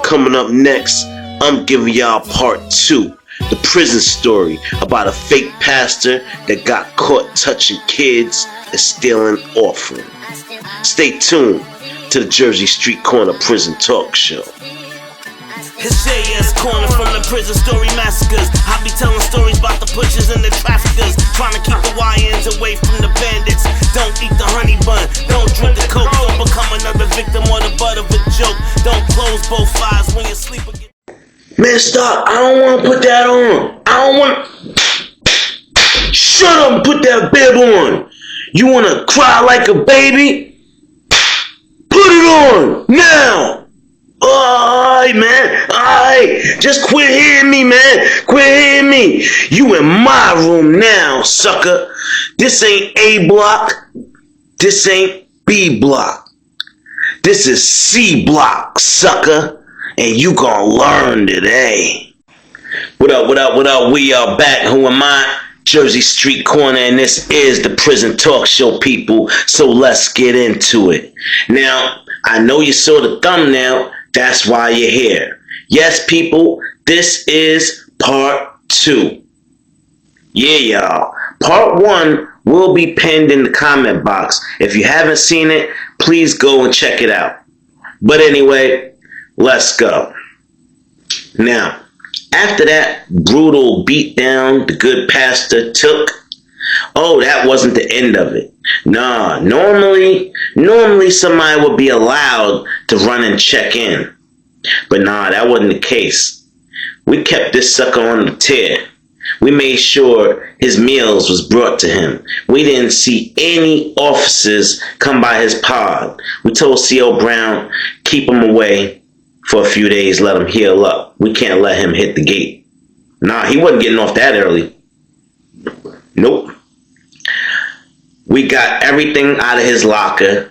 Coming up next, I'm giving y'all part 2, the prison story about a fake pastor that got caught touching kids and stealing offering. Stay tuned to the Jersey Street Corner Prison Talk Show. It's JS Corner from the prison story massacres. I be telling stories about the pushers and the traffickers, trying to keep the YNs away from the bandits. Don't eat the honey bun, don't drink the coke, don't become another victim or the butt of a joke. Don't close both eyes when you sleep again. Man, stop. I don't want to put that on. I don't want. Shut up and put that bib on. You want to cry like a baby? Put it on now. Alright, man. Alright. Just quit hitting me, man. Quit hitting me. You in my room now, sucker. This ain't A block. This ain't B block. This is C block, sucker. And you gonna learn today. What up, what up, what up? We are back. Who am I? Jersey Street Corner, and this is the Prison Talk Show, people. So let's get into it. Now, I know you saw the thumbnail. That's why you're here. Yes, people, this is part 2. Yeah, y'all. Part 1 will be pinned in the comment box. If you haven't seen it, please go and check it out. But anyway, let's go. Now, after that brutal beatdown the good pastor took, that wasn't the end of it. Nah, normally somebody would be allowed to run and check in. But nah, that wasn't the case. We kept this sucker on the tear. We made sure his meals was brought to him. We didn't see any officers come by his pod. We told C.O. Brown, keep him away for a few days, let him heal up. We can't let him hit the gate. Nah, he wasn't getting off that early. Nope. We got everything out of his locker.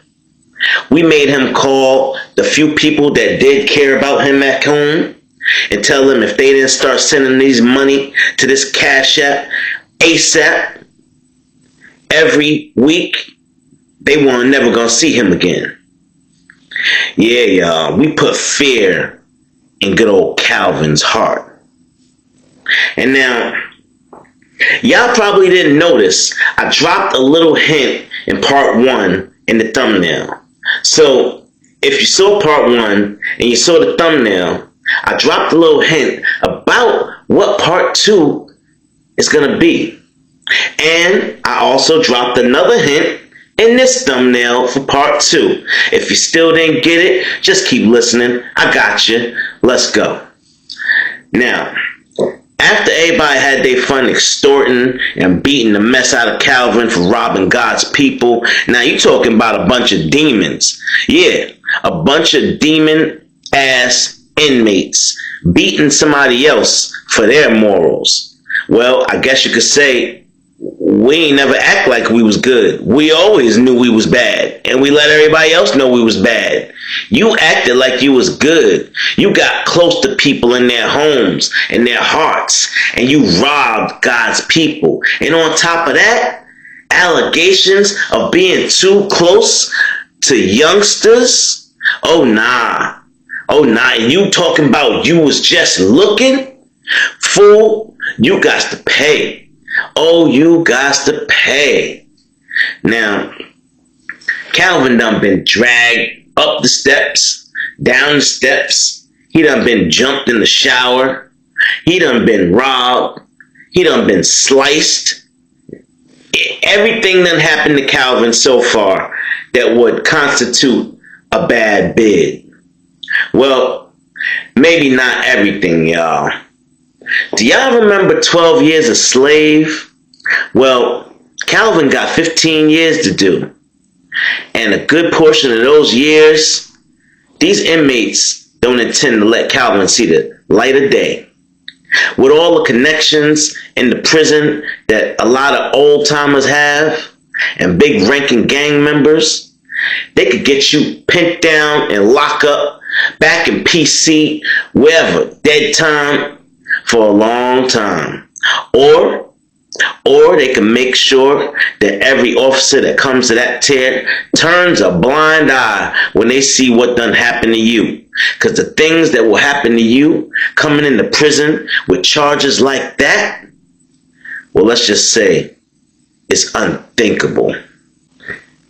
We made him call the few people that did care about him at home and tell them if they didn't start sending these money to this Cash App ASAP every week, they weren't never gonna see him again. Yeah, y'all, we put fear in good old Calvin's heart. And now, y'all probably didn't notice, I dropped a little hint in part 1 in the thumbnail. So, if you saw part 1 and you saw the thumbnail, I dropped a little hint about what part 2 is going to be. And I also dropped another hint in this thumbnail for part 2. If you still didn't get it, just keep listening. I got you. Let's go. Now, after everybody had their fun extorting and beating the mess out of Calvin for robbing God's people, now you talking about a bunch of demons. Yeah, a bunch of demon-ass inmates beating somebody else for their morals. Well, I guess you could say we ain't never act like we was good. We always knew we was bad, and we let everybody else know we was bad. You acted like you was good. You got close to people in their homes and their hearts, and you robbed God's people. And on top of that, allegations of being too close to youngsters? Oh nah. And you talking about you was just looking? Fool, you got to pay. Oh, you got to pay. Now, Calvin done been dragged up the steps, down the steps. He done been jumped in the shower. He done been robbed. He done been sliced. Everything done happened to Calvin so far that would constitute a bad bid. Well, maybe not everything, y'all. Do y'all remember 12 Years a Slave? Well, Calvin got 15 years to do. And a good portion of those years, these inmates don't intend to let Calvin see the light of day. With all the connections in the prison that a lot of old timers have, and big ranking gang members, they could get you pinned down and lock up back in PC, wherever, dead time, for a long time. Or Or they can make sure that every officer that comes to that tier turns a blind eye when they see what done happened to you. Because the things that will happen to you coming into prison with charges like that, well, let's just say it's unthinkable.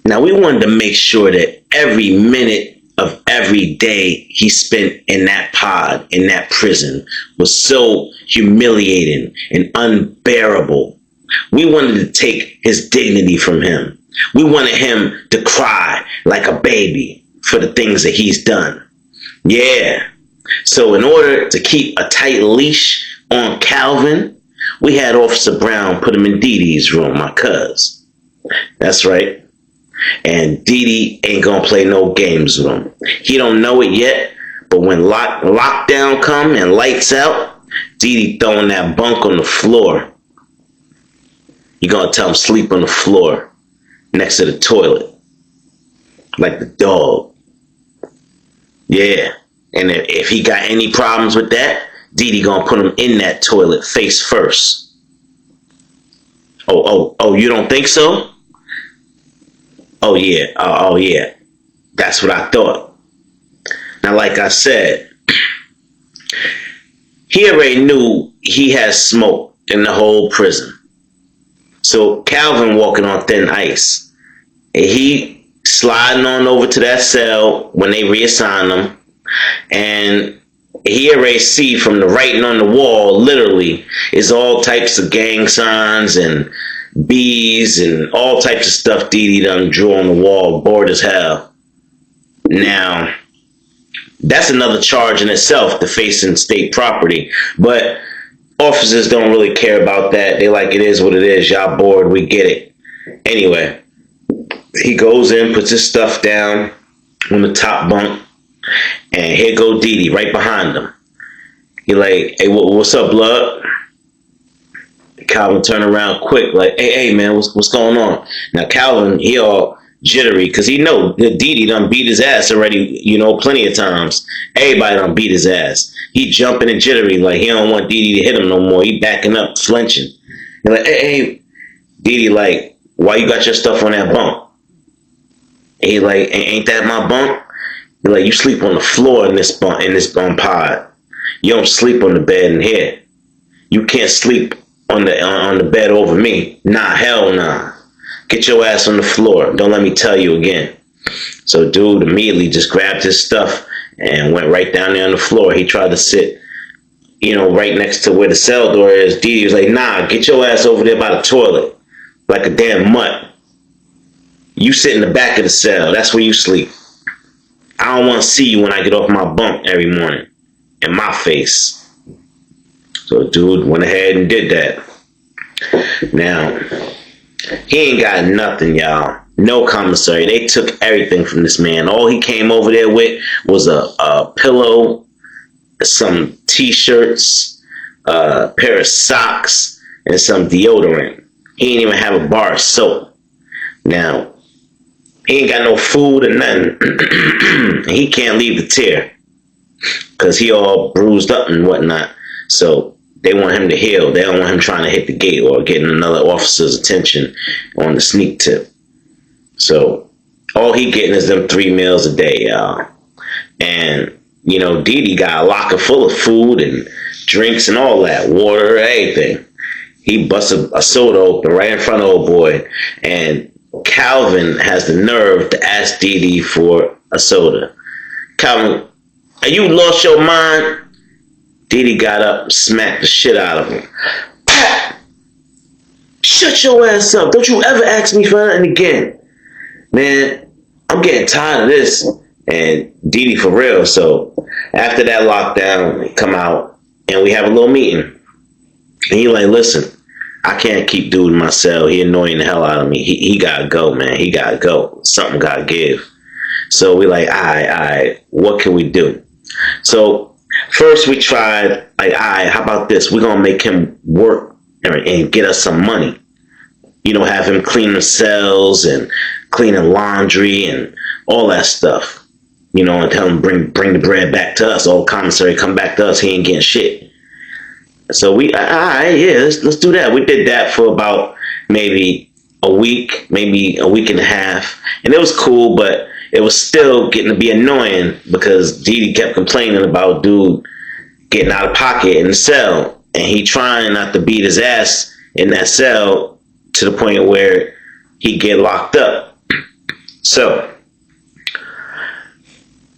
Now, we wanted to make sure that every minute of every day he spent in that pod, in that prison, was so humiliating and unbearable. We wanted to take his dignity from him. We wanted him to cry like a baby for the things that he's done. Yeah. So in order to keep a tight leash on Calvin, we had Officer Brown put him in Dee Dee's room, my cuz. That's right. And Dee Dee ain't gonna play no games with him. He don't know it yet, but when lockdown come and lights out, Dee Dee throwing that bunk on the floor. You gonna tell him sleep on the floor next to the toilet, like the dog. Yeah, and if he got any problems with that, Dee Dee gonna put him in that toilet face first. Oh, you don't think so? Oh yeah, that's what I thought. Now, like I said, he already knew he had smoke in the whole prison. So Calvin walking on thin ice. And he sliding on over to that cell when they reassign him. And he already see from the writing on the wall, literally, is all types of gang signs and bees and all types of stuff Dee Dee done drew on the wall, bored as hell. Now, that's another charge in itself, defacing state property. But officers don't really care about that. They like, it is what it is. Y'all bored. We get it. Anyway, he goes in, puts his stuff down on the top bunk, and here go Dee Dee right behind him. He like, hey, what's up, blood? Calvin turn around quick, like, hey, man, what's going on? Now, Calvin, he all jittery, because he know that Dee Dee done beat his ass already, plenty of times. Everybody done beat his ass. He jumping and jittery, like he don't want Dee Dee to hit him no more. He backing up, flinching. He like, hey, Dee Dee, like, why you got your stuff on that bunk? And he like, ain't that my bunk? He like, you sleep on the floor in this bunk pod. You don't sleep on the bed in here. You can't sleep on the bed over me. Nah, hell nah. Get your ass on the floor. Don't let me tell you again. So dude immediately just grabbed his stuff and went right down there on the floor. He tried to sit, right next to where the cell door is. Dee Dee was like, nah, get your ass over there by the toilet. Like a damn mutt. You sit in the back of the cell. That's where you sleep. I don't want to see you when I get off my bunk every morning. In my face. So dude went ahead and did that. Now, he ain't got nothing, y'all. No commissary. They took everything from this man. All he came over there with was a pillow, some t-shirts, a pair of socks, and some deodorant. He ain't even have a bar of soap. Now, he ain't got no food or nothing. He can't leave the tier because he all bruised up and whatnot. So they want him to heal. They don't want him trying to hit the gate or getting another officer's attention on the sneak tip. So all he getting is them 3 meals a day, y'all. And, Dee Dee got a locker full of food and drinks and all that, water, everything. He busted a soda open right in front of old boy. And Calvin has the nerve to ask Dee Dee for a soda. Calvin, are you lost your mind? Dee Dee got up and smacked the shit out of him. Shut your ass up. Don't you ever ask me for nothing again. Man, I'm getting tired of this. And Dee Dee for real. So after that lockdown, we come out and we have a little meeting. And he like, listen, I can't keep dude in my cell. He annoying the hell out of me. He gotta go, man. He gotta go. Something gotta give. So we like, all right, what can we do? So first we tried, like, all right, how about this? We're gonna make him work and get us some money. Have him clean the cells and cleaning laundry and all that stuff. And tell him bring the bread back to us. All commissary come back to us. He ain't getting shit. So all right, yeah, let's do that. We did that for about maybe maybe a week and a half, and it was cool, but it was still getting to be annoying because Didi kept complaining about dude getting out of pocket in the cell, and he trying not to beat his ass in that cell to the point where he get locked up. So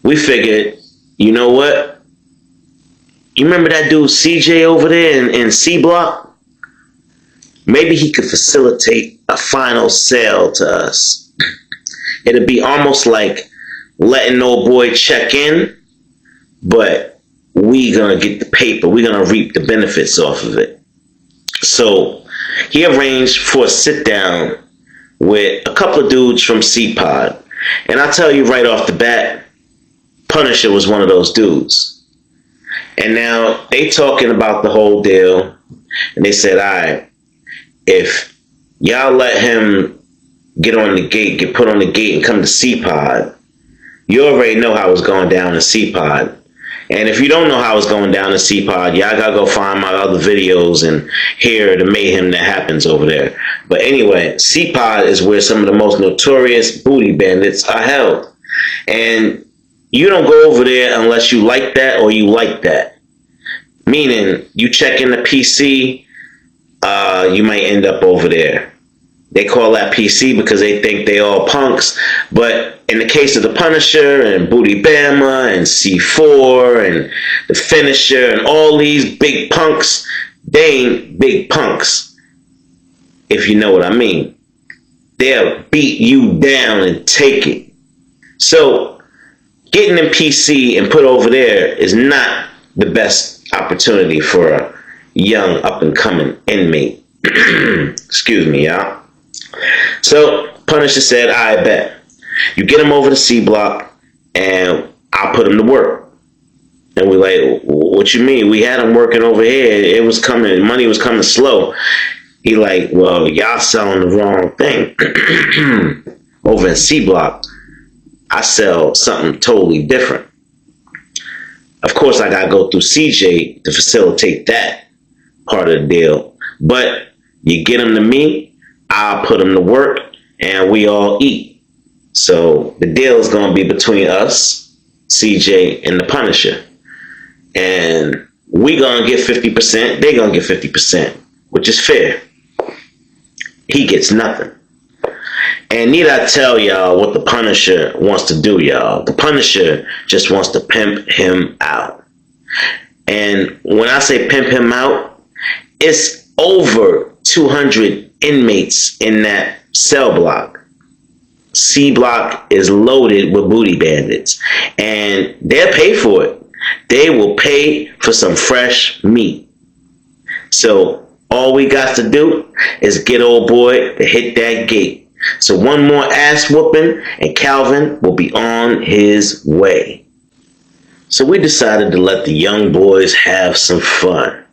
we figured, you know what? You remember that dude CJ over there in C Block? Maybe he could facilitate a final sale to us. It'd be almost like letting old boy check in, but we gonna get the paper. We gonna reap the benefits off of it. So he arranged for a sit down with a couple of dudes from C-Pod. And I'll tell you right off the bat, Punisher was one of those dudes. And now they talking about the whole deal, and they said, all right, if y'all let him get put on the gate and come to C-Pod, you already know how it's going down in C-Pod. And if you don't know how it's going down in C-Pod, y'all gotta go find my other videos and hear the mayhem that happens over there. But anyway, C-Pod is where some of the most notorious booty bandits are held. And you don't go over there unless you like that or you like that. Meaning, you check in the PC, you might end up over there. They call that PC because they think they all punks. But in the case of the Punisher and Booty Bama and C4 and the Finisher and all these big punks, they ain't big punks, if you know what I mean. They'll beat you down and take it. So getting in PC and put over there is not the best opportunity for a young up-and-coming inmate. Excuse me, y'all. So Punisher said, I bet. You get him over to C Block and I'll put him to work. And we like, what you mean? We had him working over here. It was coming, money was coming slow. He like, well, y'all selling the wrong thing. Over in C Block, I sell something totally different. Of course, I gotta go through CJ to facilitate that part of the deal. But you get him to me, I'll put him to work, and we all eat. So the deal is going to be between us, CJ, and the Punisher. And we going to get 50%, they going to get 50%, which is fair. He gets nothing. And need I tell y'all what the Punisher wants to do, y'all? The Punisher just wants to pimp him out. And when I say pimp him out, it's over 200 inmates in that cell block. C Block is loaded with booty bandits, and they'll pay for it. They will pay for some fresh meat. So all we got to do is get old boy to hit that gate. So one more ass whooping and Calvin will be on his way. So we decided to let the young boys have some fun.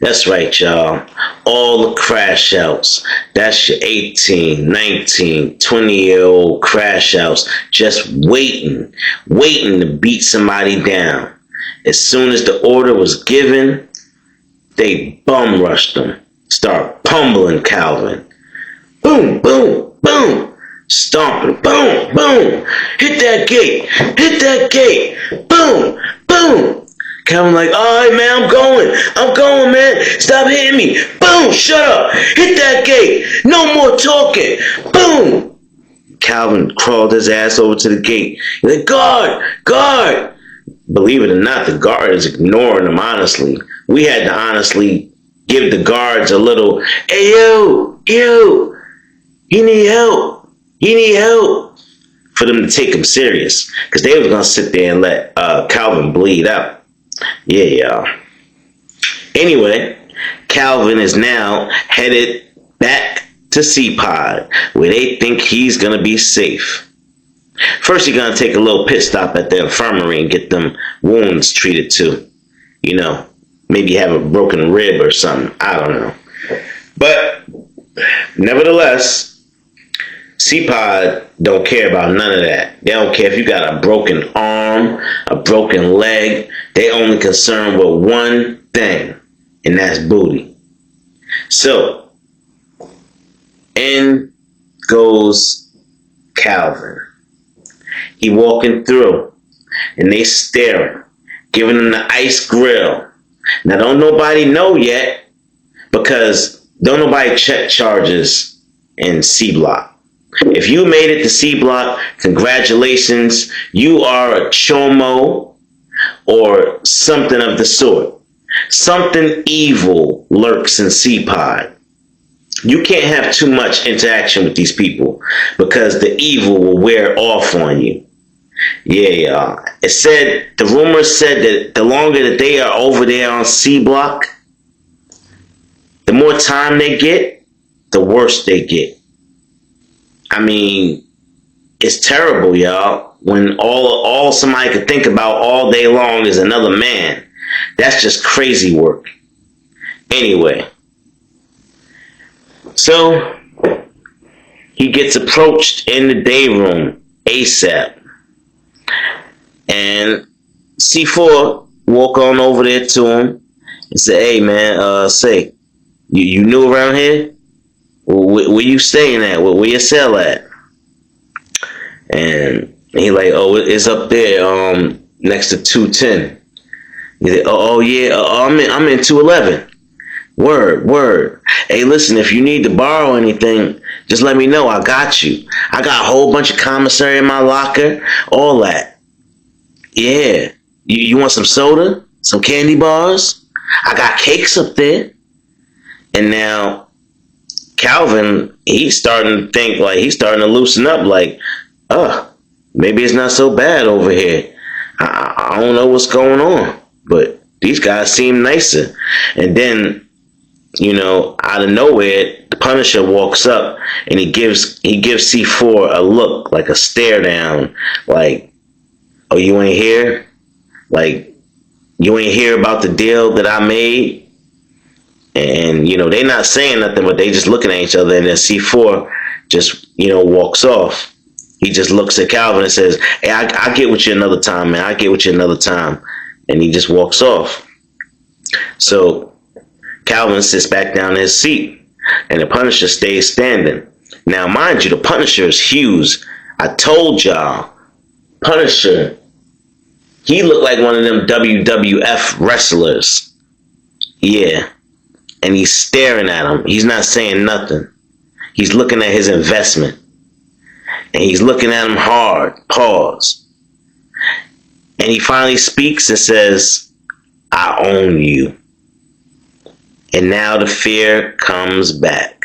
That's right, y'all. All the crash outs. That's your 18, 19, 20-year-old crash outs just waiting to beat somebody down. As soon as the order was given, they bum rushed them. Start pummeling Calvin. Boom, boom, boom. Stomping. Boom, boom. Hit that gate. Hit that gate. Boom, boom. Calvin like, all right, man, I'm going, man. Stop hitting me. Boom, shut up. Hit that gate. No more talking. Boom. Calvin crawled his ass over to the gate. He's like, guard. Believe it or not, the guard is ignoring him, honestly. We had to honestly give the guards a little, hey, yo, you need help. For them to take him serious. Because they was going to sit there and let Calvin bleed out. Yeah, y'all. Anyway, Calvin is now headed back to C-Pod, where they think he's going to be safe. First, he's going to take a little pit stop at the infirmary and get them wounds treated too. You know, maybe have a broken rib or something. I don't know. But, nevertheless, C-Pod don't care about none of that. They don't care if you got a broken arm, a broken leg. They only concerned with one thing. and that's booty. So, in goes Calvin. He walking through, and they staring, giving him the ice grill. Now, don't nobody know yet, because don't nobody check charges in C Block. If you made it to C Block, congratulations. You are a chomo or something of the sort. Something evil lurks in C Pod. You can't have too much interaction with these people because the evil will wear off on you. Yeah. The rumors said that the longer that they are over there on C Block, the more time they get, the worse they get. I mean, it's terrible, y'all. When all somebody could think about all day long is another man. That's just crazy work. Anyway. So, he gets approached in the day room ASAP. And C4 walk on over there to him and say, hey man, you new around here? Where you staying at? Where your cell at? And he like, oh, it's up there, next to 210. He's like, I'm in 211. Word. Hey, listen, if you need to borrow anything, just let me know. I got you. I got a whole bunch of commissary in my locker, all that. Yeah. You want some soda? Some candy bars? I got cakes up there. And now Calvin, he's starting to think, like, he's starting to loosen up, like, maybe it's not so bad over here. I don't know what's going on, but these guys seem nicer. And then, out of nowhere, the Punisher walks up and he gives C4 a look, like a stare down, like, oh, you ain't here? Like, you ain't hear about the deal that I made? And, they not saying nothing, but they just looking at each other. And then C4 just, walks off. He just looks at Calvin and says, hey, I'll get with you another time, man. I'll get with you another time. And he just walks off. So Calvin sits back down in his seat, and the Punisher stays standing. Now, mind you, the Punisher is huge. I told y'all, Punisher, he looked like one of them WWF wrestlers. Yeah. And he's staring at him. He's not saying nothing. He's looking at his investment. And he's looking at him hard. Pause. And he finally speaks and says, I own you. And now the fear comes back.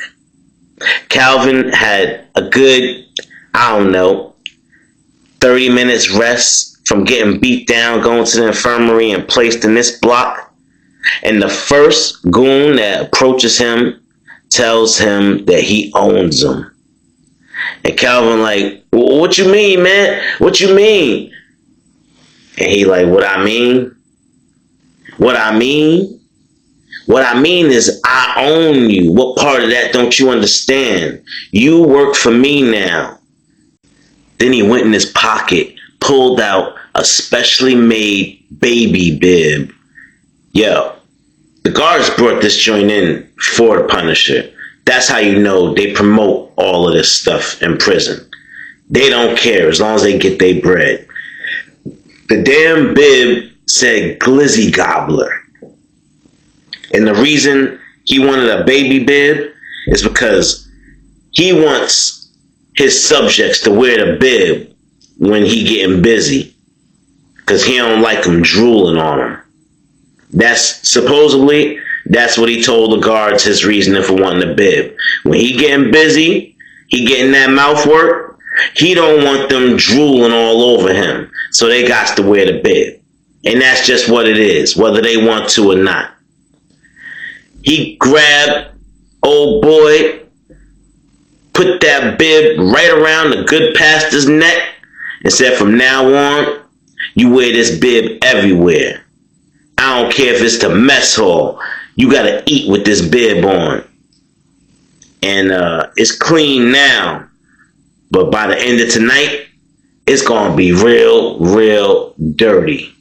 Calvin had a good, 30 minutes rest from getting beat down, going to the infirmary and placed in this block. And the first goon that approaches him tells him that he owns him. And Calvin like, what you mean, man? What you mean? And he like, what I mean? What I mean? What I mean is I own you. What part of that don't you understand? You work for me now. Then he went in his pocket, pulled out a specially made baby bib. Yo, the guards brought this joint in for the Punisher. That's how you know they promote all of this stuff in prison. They don't care as long as they get their bread. The damn bib said Glizzy Gobbler. And the reason he wanted a baby bib is because he wants his subjects to wear the bib when he getting busy. Because he don't like them drooling on him. That's what he told the guards his reasoning for wanting the bib. When he getting busy, he getting that mouth work, he don't want them drooling all over him. So they got to wear the bib. And that's just what it is, whether they want to or not. He grabbed old boy, put that bib right around the good pastor's neck, and said, from now on, you wear this bib everywhere. I don't care if it's the mess hall. You gotta eat with this bib on. And it's clean now. But by the end of tonight, it's gonna be real, real dirty.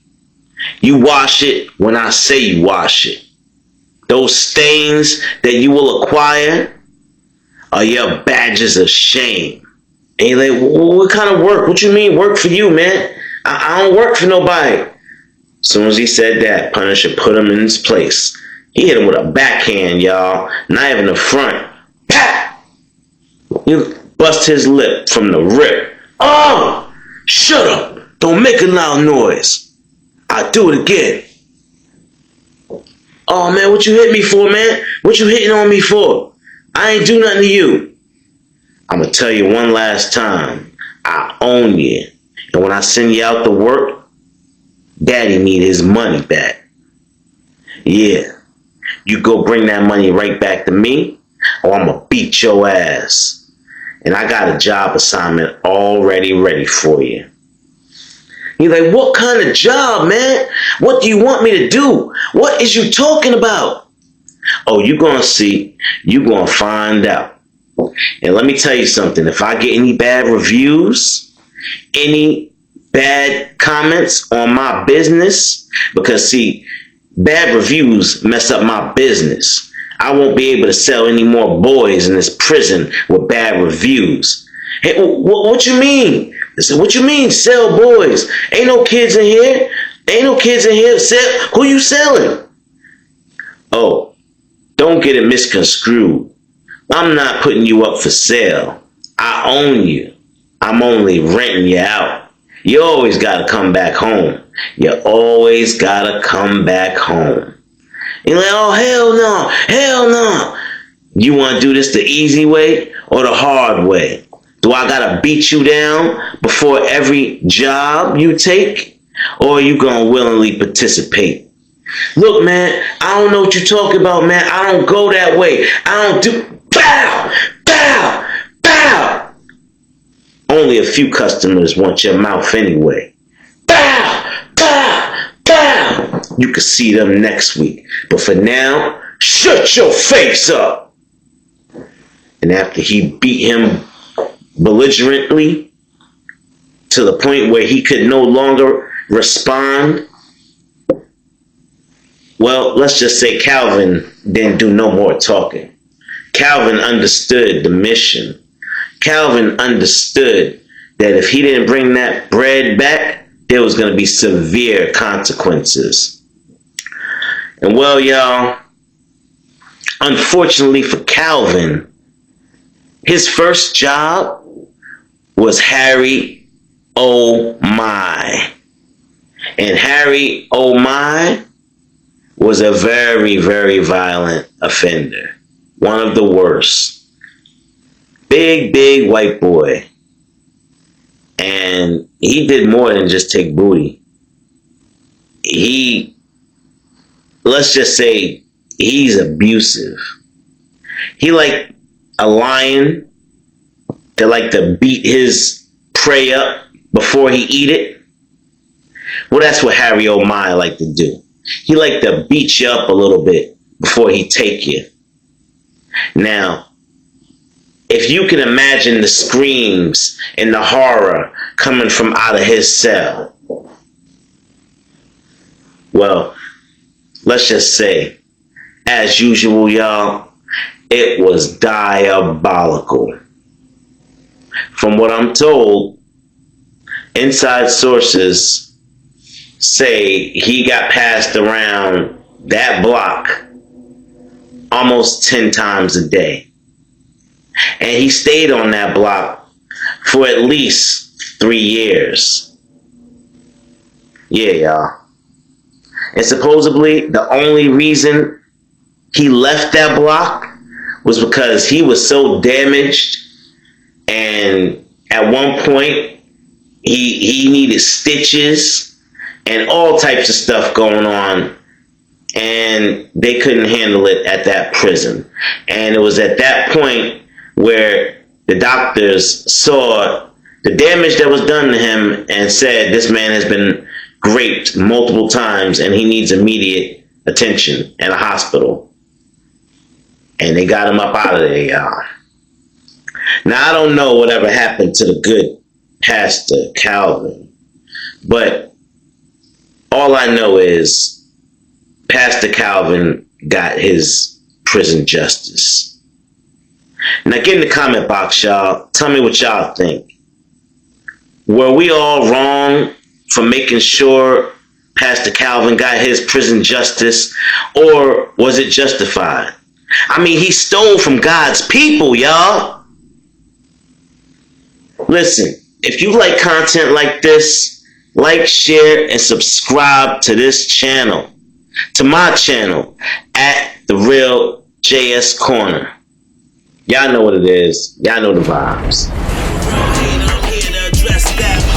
You wash it when I say you wash it. Those stains that you will acquire are your badges of shame. And you're like, well, what kind of work? What you mean work for you, man? I don't work for nobody. As soon as he said that, Punisher put him in his place. He hit him with a backhand, y'all. Not even the front. Pat! You bust his lip from the rip. Oh! Shut up! Don't make a loud noise. I'll do it again. Oh, man, what you hit me for, man? What you hitting on me for? I ain't do nothing to you. I'm going to tell you one last time. I own you. And when I send you out to work, Daddy need his money back. Yeah. You go bring that money right back to me, or I'm going to beat your ass. And I got a job assignment already ready for you. He's like, what kind of job, man? What do you want me to do? What is you talking about? Oh, you going to see. You going to find out. And let me tell you something. If I get any bad reviews, any bad comments on my business, because see, bad reviews mess up my business. I won't be able to sell any more boys in this prison with bad reviews. Hey, what you mean? What you mean sell boys? Ain't no kids in here. Ain't no kids in here. Who you selling? Oh, don't get it misconstrued. I'm not putting you up for sale. I own you. I'm only renting you out. You always gotta come back home. You always gotta come back home. You're like, oh, hell no. You wanna do this the easy way or the hard way? Do I gotta beat you down before every job you take? Or are you gonna willingly participate? Look, man, I don't know what you're talking about, man. I don't go that way. I don't do... Bow! Bow! Bow! Only a few customers want your mouth anyway. Bow! Bow! Bow! You can see them next week. But for now, shut your face up! And after he beat him belligerently to the point where he could no longer respond, well, let's just say Calvin didn't do no more talking. Calvin understood the mission. Calvin understood that if he didn't bring that bread back, there was going to be severe consequences. And well, y'all, unfortunately for Calvin, his first job was Harry Oh My. And Harry Oh My was a very, very violent offender. One of the worst. Big white boy. And he did more than just take booty. Let's just say, he's abusive. He like a lion that like to beat his prey up before he eat it. Well, that's what Harry Oh My like to do. He like to beat you up a little bit before he take you. Now, if you can imagine the screams and the horror coming from out of his cell, well, let's just say, as usual, y'all, it was diabolical. From what I'm told, inside sources say he got passed around that block almost 10 times a day. And he stayed on that block for at least 3 years. Yeah, y'all. And supposedly the only reason he left that block was because he was so damaged, and at one point he needed stitches and all types of stuff going on, and they couldn't handle it at that prison. And it was at that point where the doctors saw the damage that was done to him and said, this man has been raped multiple times and he needs immediate attention in a hospital. And they got him up out of there, y'all. Now, I don't know whatever happened to the good Pastor Calvin, but all I know is Pastor Calvin got his prison justice. Now get in the comment box, y'all. Tell me what y'all think. Were we all wrong for making sure Pastor Calvin got his prison justice, or was it justified? I mean, he stole from God's people, y'all. Listen, if you like content like this, like, share, and subscribe to this channel, to my channel, at The Real JS Corner. Y'all know what it is. Y'all know the vibes. I'm here to address that.